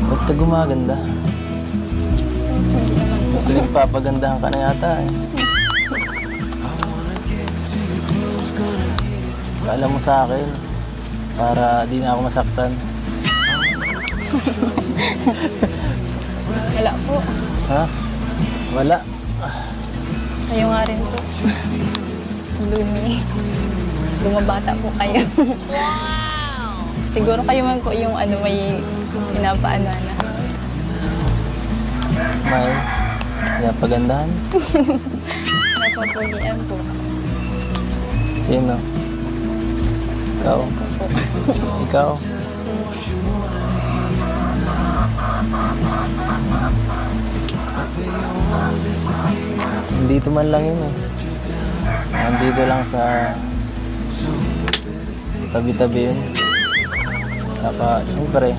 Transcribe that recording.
Ba't ka gumaganda? Hindi naman po. Pinagpapagandahan ka na yata eh. Alam mo sa akin, para di na ako masaktan. Wala po. Ha? Wala. Kayo nga rin po. Lumabata po kayo. Wow! Siguro kayo man po yung ano, may pinapaano na. May pinapagandahan. Napapulian po. Sino? Ikaw? Opo. Ikaw? Dito man lang yun eh. Nandito lang sa tabi-tabi yun. Saka, siyempre,